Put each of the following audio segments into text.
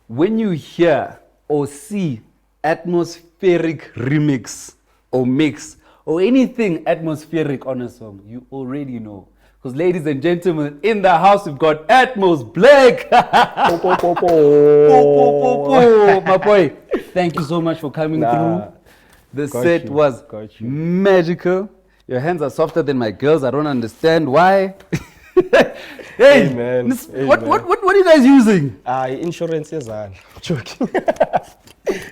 when you hear or see atmospheric remix or mix or anything atmospheric on a song, you already know. Because ladies and gentlemen, in the house we've got Atmos Blaq. My boy, thank you so much for coming through. The set was magical. Your hands are softer than my girls. I don't understand why. Hey, man. What are you guys using? Insurance is on. I'm joking.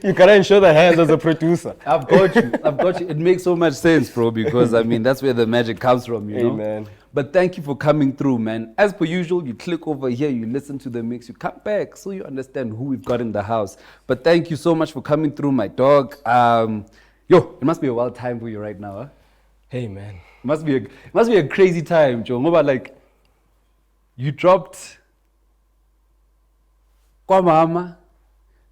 You gotta insure the hands as a producer. I've got you. It makes so much sense, bro, because I mean that's where the magic comes from, you know. Man. But thank you for coming through, man. As per usual, you click over here, you listen to the mix, you come back so you understand who we've got in the house. But thank you so much for coming through, my dog. It must be a wild time for you right now, huh? Hey, man. It must be a crazy time, Joe. About like you dropped Kwa Mama.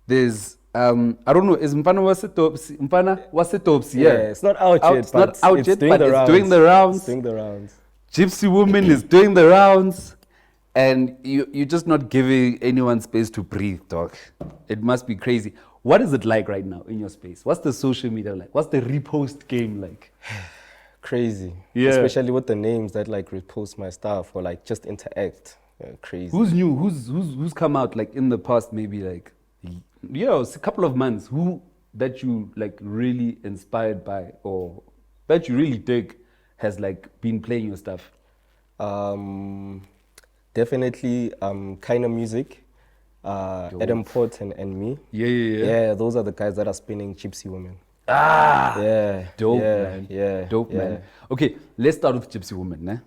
There's I don't know, is Mfana Wase Dobsi? Mfana Wase Dobsi, yeah. It's not out yet, it's not out yet, but it's doing the rounds. It's doing the rounds. Gypsy Woman is doing the rounds, and you're just not giving anyone space to breathe, dog. It must be crazy. What is it like right now in your space? What's the social media like? What's the repost game like? Crazy. Yeah. Especially with the names that like repost my stuff or like just interact. Crazy. Who's new? Who's come out like in the past maybe like a couple of months? Who that you like really inspired by or that you really dig has like been playing your stuff? Definitely kind of music. Adam Port and me. Yeah. Those are the guys that are spinning Gypsy Woman. Yeah. Dope, man. Dope, man. Okay, let's start with Gypsy Woman.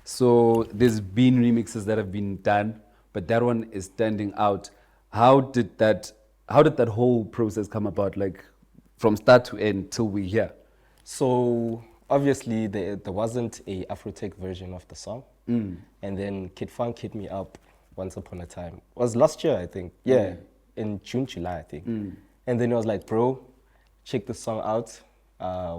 So there's been remixes that have been done, but that one is standing out. How did that whole process come about, like from start to end till we're here? So obviously there wasn't a Afrotech version of the song. And then Kid Fonque hit me up once upon a time. It was last year, I think. Yeah, in June, July, I think. And then I was like, bro, check the song out.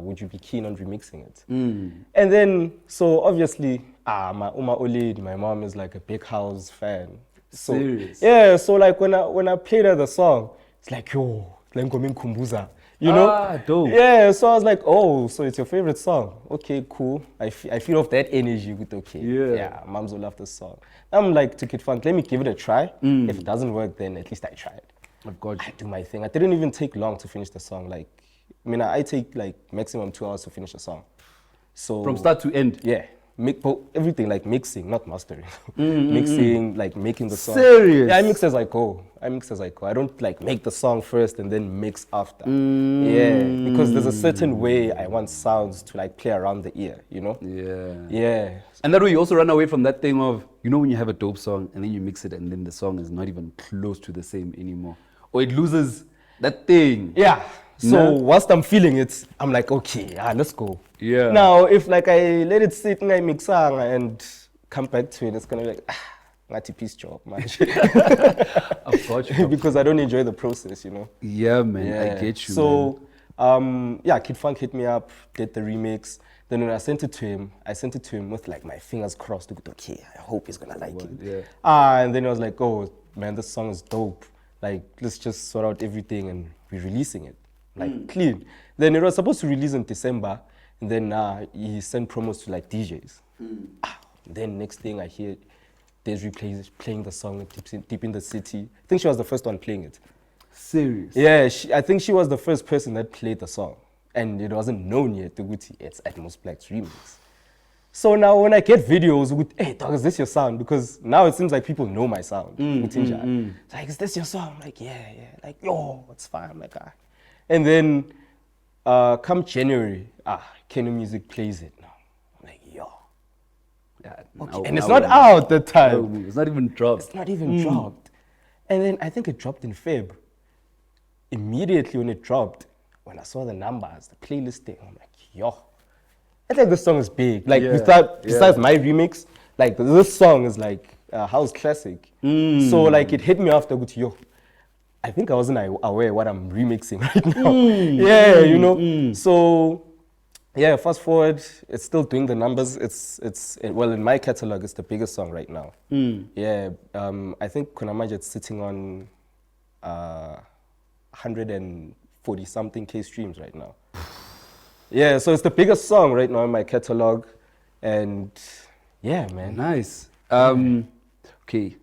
Would you be keen on remixing it? And then, so obviously, my mom is like a big house fan. So, serious? Yeah, so like when I played her the song, it's like, yo, Kumbuza. You know? Dope. Yeah, so I was like, oh, so it's your favorite song. Okay, cool. I feel off that energy with okay. Yeah, moms will love this song. I'm like, to Kid Fonque, let me give it a try. If it doesn't work, then at least I tried. I've got you. I do my thing. I didn't even take long to finish the song. Like, I mean, I take like maximum 2 hours to finish a song. So from start to end? Yeah. Everything like mixing, not mastering. Mixing, like making the song. Serious? Yeah, I mix as I go. I don't like make the song first and then mix after. Yeah, because there's a certain way I want sounds to like play around the ear, you know? Yeah. And that way you also run away from that thing of, you know, when you have a dope song and then you mix it and then the song is not even close to the same anymore. Or it loses that thing. Yeah. So whilst I'm feeling it, I'm like, okay, let's go. Yeah. Now, if like I let it sit and I mix and come back to it, it's gonna be like, a piece job, man. I've got you. Because I don't enjoy the process, you know. Yeah, man. I get you. So, Kid Fonque hit me up, did the remix. Then when I sent it to him with like my fingers crossed. Okay, I hope he's gonna like it. Yeah. And then I was like, oh man, this song is dope. Like, let's just sort out everything and we're releasing it. Like clean. Then it was supposed to release in December, and then he sent promos to like DJs. Then next thing I hear, Desiree playing the song Deep in the City. I think she was the first one playing it. Serious? Yeah, I think she was the first person that played the song, and it wasn't known yet. It's Atmos Blaq's remix. So now when I get videos with, hey dog, is this your sound? Because now it seems like people know my sound. It's like, is this your song? I'm like, yeah. Like, yo, it's fine. I'm like, And then come January, Keno Music plays it now. I'm like, yo. Okay. And it's not out that time. No, it's not even dropped. It's not even dropped. And then I think it dropped in Feb. Immediately when it dropped, when I saw the numbers, the playlist thing, I'm like, yo. I think this song is big. Like, besides my remix, like, this song is like house classic. So, like, it hit me after, yo, I think I wasn't aware what I'm remixing right now. You know? So, Yeah, fast forward, it's still doing the numbers. Well, in my catalog, it's the biggest song right now. Yeah, I think Kunamaja is sitting on 140 something K streams right now. Yeah, so it's the biggest song right now in my catalog, and yeah, man. Nice. Okay.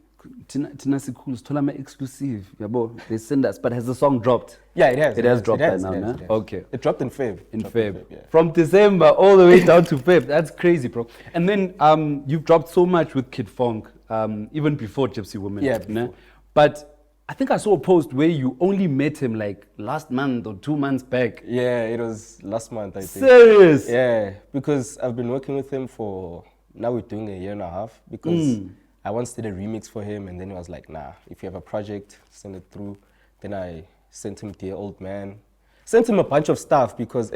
Tina Sikul, Stolama exclusive. Yabo, they send us, but has the song dropped? Yeah, it has. It has dropped by now, it nah? has. Okay. It dropped in Feb. In Dropped Feb. yeah. From December all the way down to Feb. That's crazy, bro. And then you've dropped so much with Kid Fonque, even before Gypsy Woman. Yeah, nah? before. But I think I saw a post where you only met him like last month or 2 months back. Yeah, it was last month, I think. Serious? Yeah, because I've been working with him for, now we're doing 1.5 years, because I once did a remix for him, and then he was like, nah, if you have a project, send it through. Then I sent him Dear Old Man. Sent him a bunch of stuff, because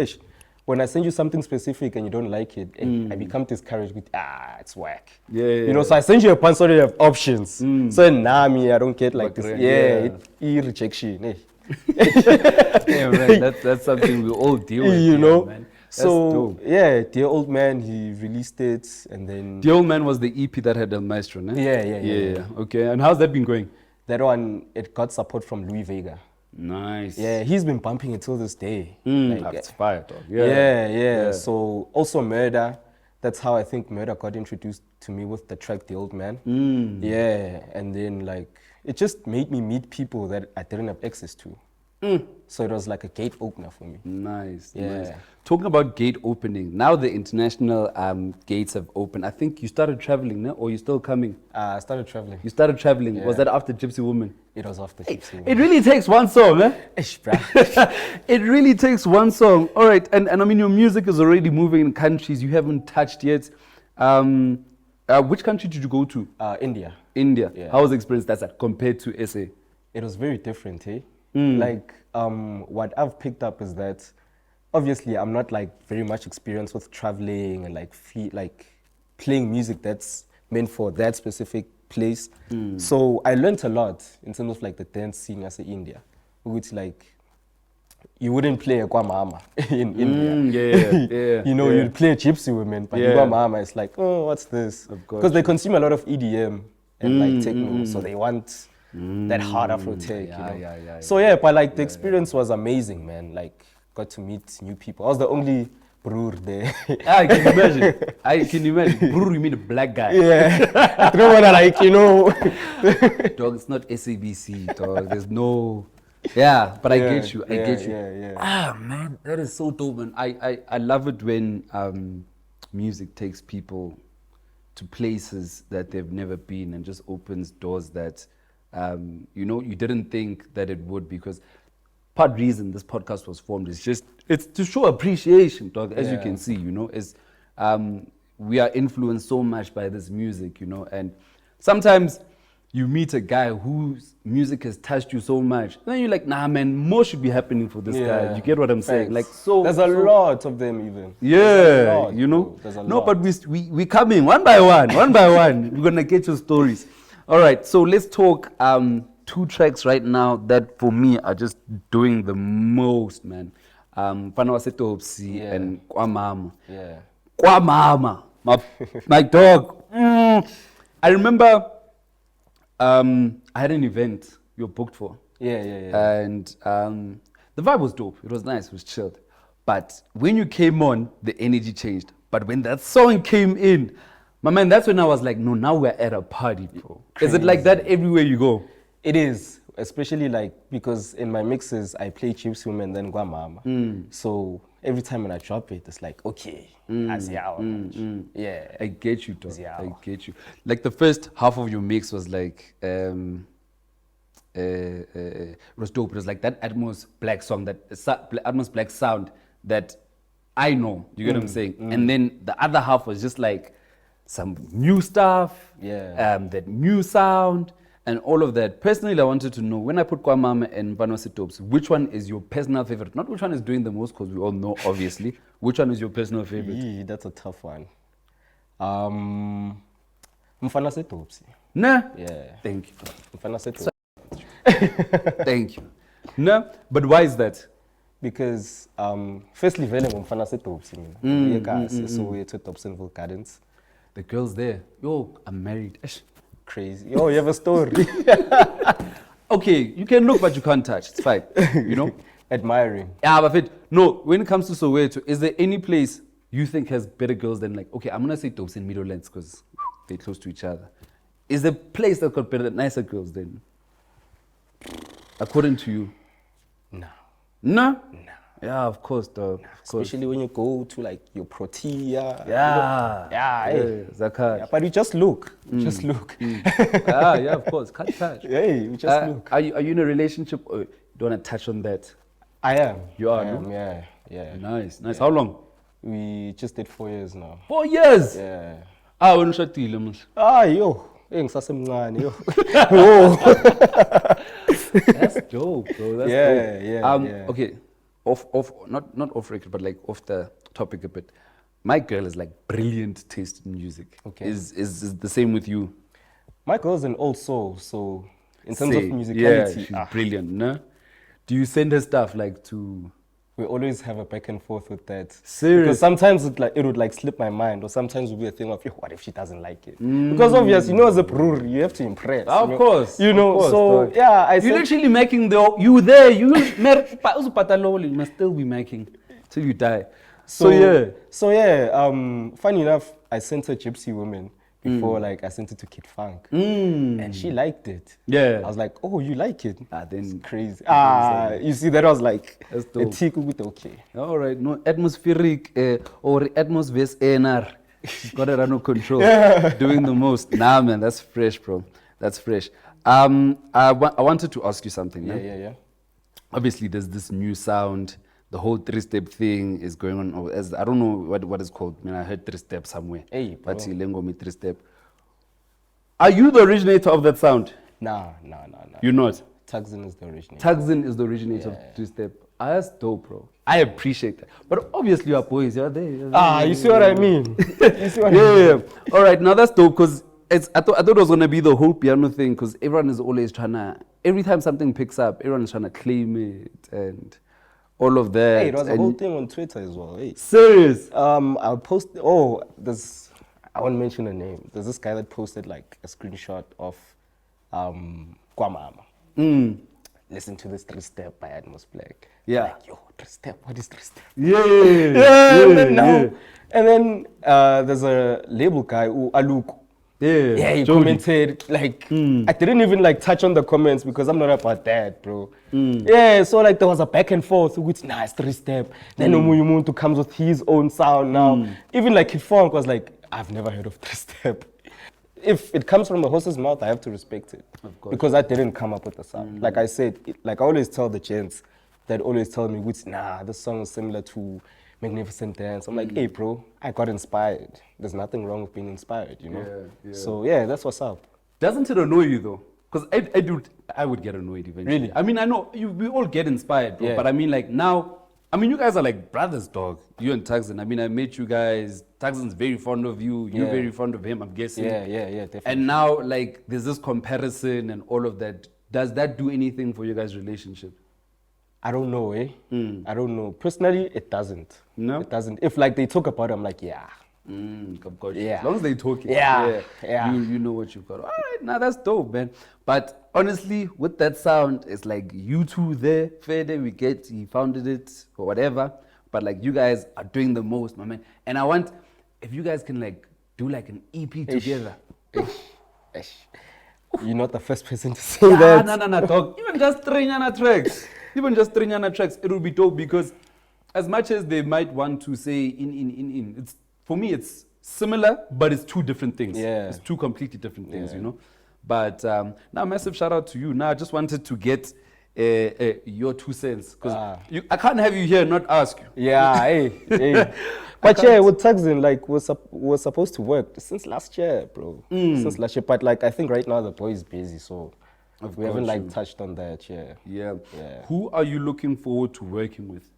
when I send you something specific and you don't like it, I become discouraged with, it's whack. Yeah, You know, so I send you a bunch of options. So now I don't get like this. Rejection. Yeah, right. That's something we all deal with. You know? Man. That's So, dope. yeah, Dear Old Man, he released it, and then... The Old Man was the EP that had El Maestro, né? Yeah. Okay, and how's that been going? That one, it got support from Louis Vega. Nice. Yeah, he's been bumping it till this day. That's fire, dog. Yeah. So, also Murder. That's how I think Murder got introduced to me with the track The Old Man. Yeah, and then like, it just made me meet people that I didn't have access to. So it was like a gate opener for me. Nice. Yeah. Nice. Talking about gate opening, now the international gates have opened. I think you started traveling, no? Or you still coming? I started traveling. You started traveling. Yeah. Was that after Gypsy Woman? It was after Gypsy. It really takes one song, eh? Bruh. It really takes one song. All right, and I mean, your music is already moving in countries you haven't touched yet. Which country did you go to? India. India. Yeah. How was the experience that's that compared to SA? It was very different, eh? Like, what I've picked up is that, obviously, I'm not like very much experienced with traveling and like playing music that's meant for that specific place. So I learned a lot in terms of like the dance scene as in India, which like you wouldn't play a Guamama in India. Yeah. You know, you'd play Gypsy Women, but Guamama is like, oh, what's this? Because they consume a lot of EDM and like techno, so they want that hard Afro tech, you know. So yeah, but like the experience was amazing, man. Like, got to meet new people. I was the only broer there. I can imagine. Brr, you mean a black guy? Yeah. I don't wanna like, you know. Dog, it's not SABC, dog. There's no. Yeah, but I get you. Yeah. Ah, man, that is so dope, man. I love it when music takes people to places that they've never been and just opens doors that you know, you didn't think that it would, because part reason this podcast was formed is just, it's to show appreciation, dog, as you can see, you know, is we are influenced so much by this music, you know, and sometimes you meet a guy whose music has touched you so much, then you're like, nah, man, more should be happening for this guy. You get what I'm saying? Like, so there's a lot of them even. Yeah, lot, you know. there's a no, lot. but we coming one by one. We're gonna get your stories. All right, so let's talk 2 tracks right now that for me are just doing the most, man. Mfana Wase Dobsi and Kwamama. Yeah. Kwamama, my dog. I remember I had an event you were booked for. Yeah. And the vibe was dope. It was nice. It was chilled. But when you came on, the energy changed. But when that song came in, my man, that's when I was like, no, now we're at a party, bro. Is it like that everywhere you go? It is, especially like, because in my mixes, I play Gypsy Woman and then Guamama. So every time when I drop it, it's like, okay, yeah. I get you, dog. Yeah. I get you. Like the first half of your mix was like, it was dope. It was like that Atmos Blaq song, that Atmos Blaq sound that I know. You get what I'm saying? And then the other half was just like some new stuff, that new sound, and all of that. Personally, I wanted to know, when I put Kwamama and Mfana Wase Dobsi, which one is your personal favorite? Not which one is doing the most, because we all know, obviously. Which one is your personal favorite? That's a tough one. Mfana Wase Dobsi. Nah. Yeah. Thank you. Mfana Wase Dobsi. Thank you. No, but why is that? because firstly, vele ngumfana sedobsi mina. Uyekasi, so we're to Dobsonville Gardens. The girls there, yo, I'm married. Eish. Crazy. Yo, you have a story. Okay, you can look, but you can't touch. It's fine, you know. Admiring. Yeah, but no. When it comes to Soweto, is there any place you think has better girls than like? Okay, I'm gonna say Dobsi and Meadowlands because they're close to each other. Is there a place that got better, nicer girls than? According to you? No. No. No. Yeah, of course, dog. Of course. Especially when you go to like your Protea. Yeah. Yeah, hey. Zakat. Yeah, but you just look. Just look. Yeah, of course. Can't touch. Hey, you just look. Are you in a relationship or you don't want to touch on that? I am. You are, I no? am, yeah. Yeah. Nice, nice. How long? We just did 4 years now. 4 years? Yeah. Ah, when ushadile manje. Ah, yo. Ngisasemncane yo. Oh. That's dope, bro. That's Yeah, dope. yeah. Okay, not off record, but like off the topic a bit. My girl is like brilliant taste in music. Okay. Is the same with you? My girl's an old soul, so in terms of Yeah, musicality, she's brilliant, no? Do you send her stuff like to? we always have a back and forth with that. Serious? Because sometimes it would like slip my mind, or sometimes it would be a thing of, yo, what if she doesn't like it? Because obviously, you know, as a brewer, you have to impress. Of you know? course. You know, of course, so dog. yeah, You're literally making you there. You must still be making till you die. So yeah. So yeah, funny enough, I sent her Gypsy Woman before, like I sent it to Kid Funk, and she liked it. Yeah. I was like, oh, you like it? Then It's crazy. You see, that was like That's a dope. tick with okay. All right, no atmospheric or Atmos vs ANR. She's got it under control. Doing the most. Nah, man, that's fresh, bro. That's fresh. I wanted to ask you something. Yeah. Obviously, there's this new sound. The whole three-step thing is going on. Or as I don't know what it's called. I mean, I heard three-step somewhere. Hey, bro. But Lengo me three-step. Are you the originator of that sound? Nah. You're not. Thakzin is the original. Thakzin is the originator of three-step. That's dope, bro. I appreciate that. But obviously, you are boys. You're there. You see what I mean? You see what I mean? Yeah. All right. Now that's dope because I thought it was gonna be the whole piano thing because everyone is always trying to. Every time something picks up, everyone is trying to claim it and all of that. Hey, it was a and whole thing on Twitter as well. Hey. serious. I posted. Oh, I won't mention a name. There's this guy that posted like a screenshot of Kwamama. Listen to this three-step by Atmos Blaq. Yeah. Like, yo, three-step. What is three-step? Yeah. And then there's a label guy, Aluku. Yeah, he Jody. commented like I didn't even like touch on the comments because I'm not about that, bro. Yeah, so like there was a back and forth with it's three-step. Then Omunye Umuntu comes with his own sound now. Even like Kid Fonque was like, I've never heard of three-step. If it comes from the horse's mouth, I have to respect it. Of course. Because I didn't come up with the sound. Like I said, like I always tell the gents that always tell me, this song is similar to Magnificent Dance. I'm like, hey, bro, I got inspired. There's nothing wrong with being inspired, you know? Yeah. So, yeah, that's what's up. Doesn't it annoy you though? Because I would get annoyed eventually. Really? I mean, I know we all get inspired, bro. Yeah. But I mean, like now, I mean, you guys are like brothers, dog. You and Thakzin. I mean, I met you guys. Thakzin's very fond of you. You're very fond of him, I'm guessing. Yeah, definitely. And now, like, there's this comparison and all of that. Does that do anything for you guys' relationship? I don't know, I don't know. Personally, it doesn't. No? It doesn't. If like they talk about it, I'm like, yeah. Yeah. As long as they talk, Yeah. You know what you've got. All right, now that's dope, man. But honestly, with that sound, it's like you two there, Fede, he founded it or whatever. But like you guys are doing the most, my man. And I want, if you guys can like do like an EP together. You're not the first person to say that. No, dog. Even just three tracks, it will be dope because as much as they might want to say in, it's for me it's similar, but it's two different things. Yeah. It's two completely different things, you know. But now massive shout out to you. Now I just wanted to get your 2 cents because I can't have you here and not ask you. Yeah, hey. But yeah, with Thakzin, like, we're supposed to work since last year, bro. Since last year. But like, I think right now the boy is busy, so we haven't like touched on that, Yeah. Who are you looking forward to working with?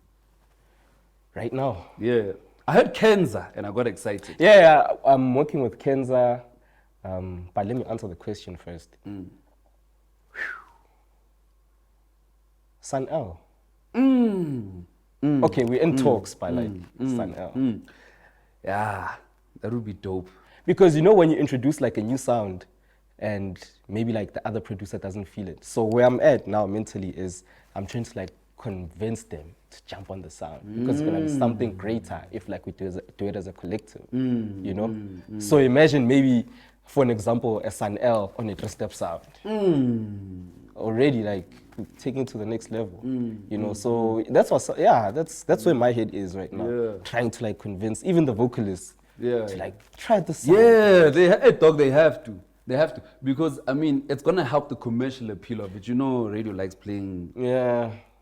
Right now? Yeah. I heard Kenza and I got excited. Yeah, I'm working with Kenza. But let me answer the question first. Sun L. Okay, we're in talks by like Sun L. Yeah, that would be dope. Because you know when you introduce like a new sound and maybe like the other producer doesn't feel it. So where I'm at now mentally is I'm trying to like convince them to jump on the sound because it's gonna be something greater if like we do it as a collective, you know? So imagine maybe, for an example, a Sun L on a 3-step sound. Already like taking it to the next level, you know? So that's what, that's where my head is right now. Trying to like convince even the vocalists to like try this sound. Yeah, they have to. They have to. Because, I mean, it's going to help the commercial appeal of it. You know, radio likes playing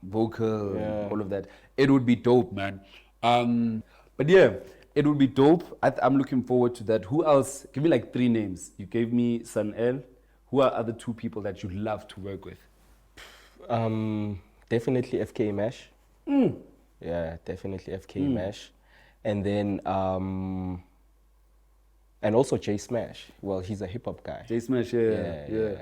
vocal and all of that. It would be dope, man. But yeah, it would be dope. I'm looking forward to that. Who else? Give me like 3 names. You gave me Sun L. Who are other 2 people that you'd love to work with? Definitely FK Mash. Yeah, definitely FK Mash. And then, and also J Smash. Well, he's a hip hop guy. J Smash, yeah.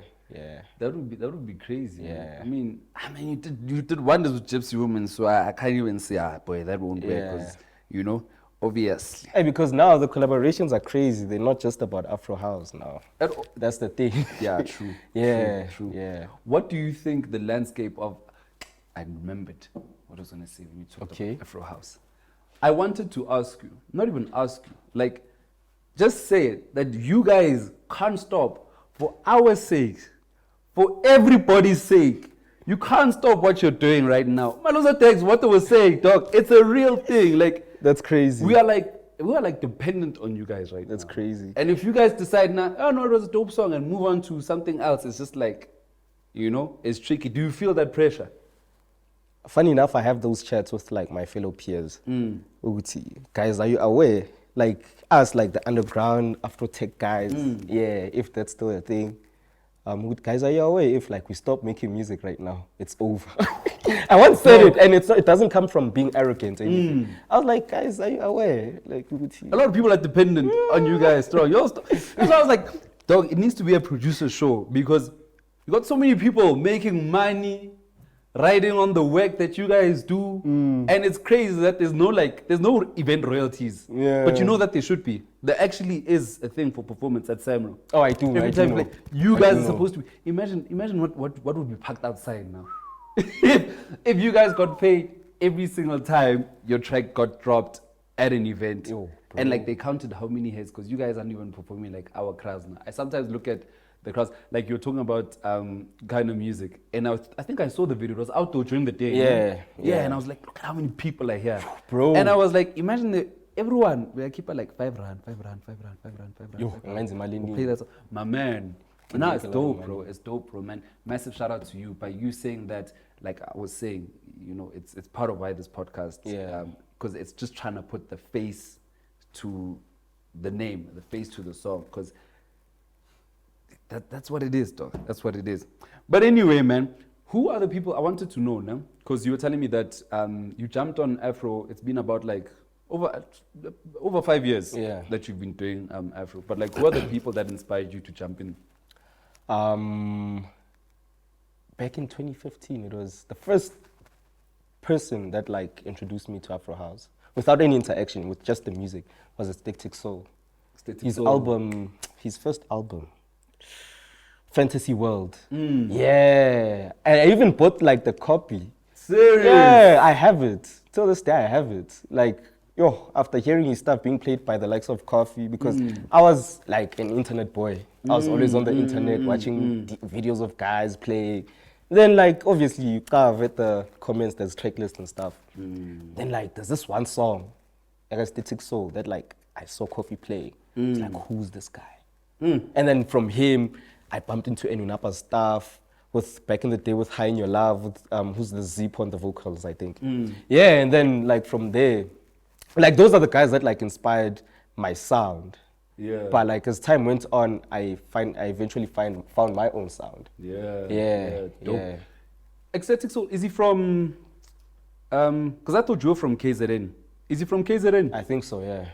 That would be crazy. Yeah. Man. I mean, you did wonders with Gypsy Woman, so I can't even say, boy, that won't work, because you know, obviously. Hey, because now the collaborations are crazy. They're not just about Afro House now. That's the thing. Yeah, true. True. Yeah. What do you think the landscape of? I remembered what I was gonna say when you talked about Afro House. I wanted to ask you, not even ask you, like, just say it, that you guys can't stop for our sake, for everybody's sake. You can't stop what you're doing right now. Maloza text what they were saying, dog. It's a real thing. Like, that's crazy. We are like dependent on you guys right now. That's crazy. And if you guys decide now, oh no, it was a dope song, and move on to something else, it's just like, you know, it's tricky. Do you feel that pressure? Funny enough, I have those chats with like my fellow peers. Guys, are you aware? Like us, like the underground Afro tech guys. Yeah, if that's still a thing. Guys, are you aware? If like we stop making music right now, it's over. I once said it, and it doesn't come from being arrogant or anything. I was like, guys, are you aware? Like, a lot of people are dependent on you guys. So I was like, dog, it needs to be a producer show because you got so many people making money, riding on the work that you guys do, and it's crazy that there's no event royalties. But you know that there should be. There actually is a thing for performance at Samro. Oh, I do. Every time like, you guys are supposed to be. Imagine what would be packed outside now. if you guys got paid every single time your track got dropped at an event, and like they counted how many heads, because you guys aren't even performing like our crowds now. I sometimes look at the crowds, like you're talking about kind of music, and I think I saw the video. It was outdoor during the day. Yeah, and I was like, look at how many people are here, bro. And I was like, imagine everyone, we keep it like 5 rand. Yo, pay that, my man. Now it's dope, bro. It's dope, bro, man. Massive shout out to you by you saying that. Like I was saying, you know, it's part of why this podcast. Because it's just trying to put the face to the name, the face to the song, because that's what it is, dog. That's what it is. But anyway, man, who are the people I wanted to know now? Because you were telling me that you jumped on Afro. It's been about like over 5 years that you've been doing Afro. But like, who are the people that inspired you to jump in? Back in 2015, it was the first person that like introduced me to Afro House without any interaction, with just the music, was Aesthetic Soul. His first album, Fantasy World. Yeah, and I even bought like the copy. Serious? Yeah, I have it. Till this day, I have it. Like, after hearing his stuff being played by the likes of Coffee, because I was like an internet boy. I was always on the internet watching videos of guys play. Then like, obviously, you carve at the comments, there's track lists and stuff. Then like, there's this one song, Aesthetic Soul, that like, I saw Coffee play. It's like, who's this guy? And then from him, I bumped into Enunapa's stuff. Back in the day with High in Your Love, with who's the Zip on the vocals, I think. Yeah, and then like from there, like those are the guys that like inspired my sound. Yeah. But like as time went on, I eventually found my own sound. Yeah. Dope. Aesthetic Soul, is he from? Because I thought you were from KZN. Is he from KZN? I think so. Yeah.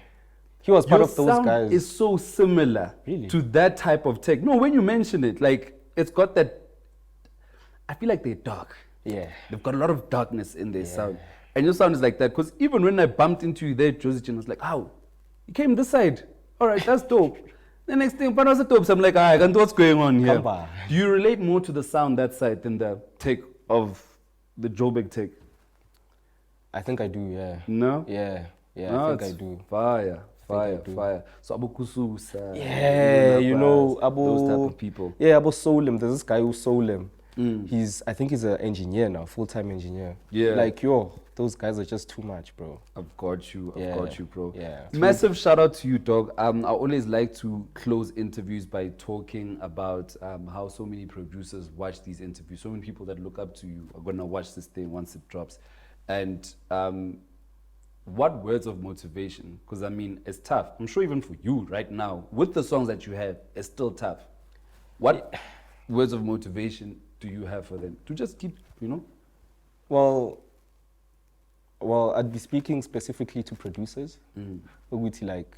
He was part of those guys. Your sound is so similar to that type of tech. No, when you mention it, like it's got that. I feel like they're dark. Yeah. They've got a lot of darkness in their sound. And your sound is like that. Because even when I bumped into you there, Josie, I was like, how? You came this side. All right, that's dope. The next thing, Mfana was dope. So I'm like, I can't know what's going on here. Do you relate more to the sound that side than the take of the Joburg take? I think I do, yeah. No? Yeah, No, I think I do. Fire. So Abu Kususa. Yeah, you know, those type of people. Yeah, Abu Solem. There's this guy who Solem. I think he's an engineer now, full-time engineer. Yeah. Like, those guys are just too much, bro. I've got you, bro. Yeah. Massive shout out to you, dog. I always like to close interviews by talking about how so many producers watch these interviews. So many people that look up to you are gonna watch this thing once it drops. And what words of motivation? Because I mean, it's tough. I'm sure even for you right now, with the songs that you have, it's still tough. What words of motivation do you have for them to just keep, Well, I'd be speaking specifically to producers. Like,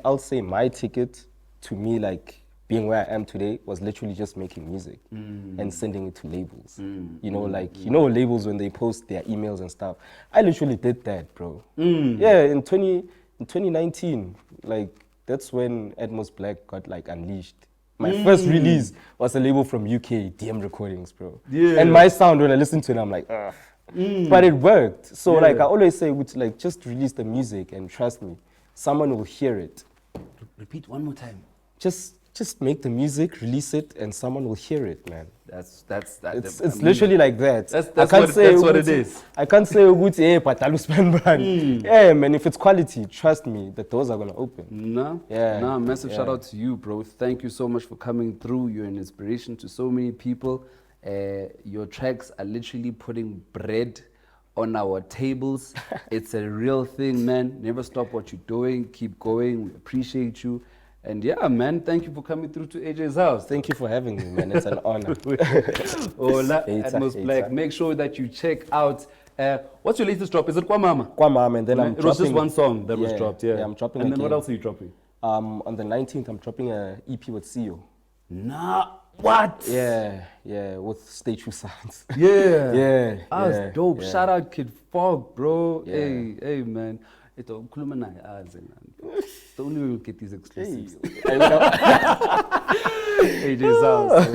I'll say my ticket to me, like, being where I am today was literally just making music and sending it to labels. Labels when they post their emails and stuff. I literally did that, bro. Yeah, in 2019, like, that's when Atmos Blaq got, like, unleashed. My first release was a label from UK, DM Recordings, bro. Yeah. And my sound, when I listen to it, I'm like, ugh. But it worked. So, like, I always say, like, just release the music and trust me, someone will hear it. Repeat one more time. Just make the music, release it, and someone will hear it, man. It's literally like that. That's what it is. I can't say, hey, but I'll spend money. Yeah, man, if it's quality, trust me, the doors are going to open. Massive shout out to you, bro. Thank you so much for coming through. You're an inspiration to so many people. Your tracks are literally putting bread on our tables. It's a real thing, man. Never stop what you're doing. Keep going. We appreciate you. And yeah, man, thank you for coming through to AJ's house. Thank you for having me, man. It's an honor. Atmos Blaq. Make sure that you check out. What's your latest drop? Is it Kwa Mama? Kwa Mama, and then I'm dropping. It was just one song that was dropped, yeah. I'm dropping. And then what else are you dropping? On the 19th, I'm dropping an EP with CEO. Nah, what? Yeah, with Stay True Sounds. Yeah. That's dope. Yeah. Shout out Kid Fog, bro. Yeah. Hey, man. Don't only will get these exclusives. Hey, AJ's house.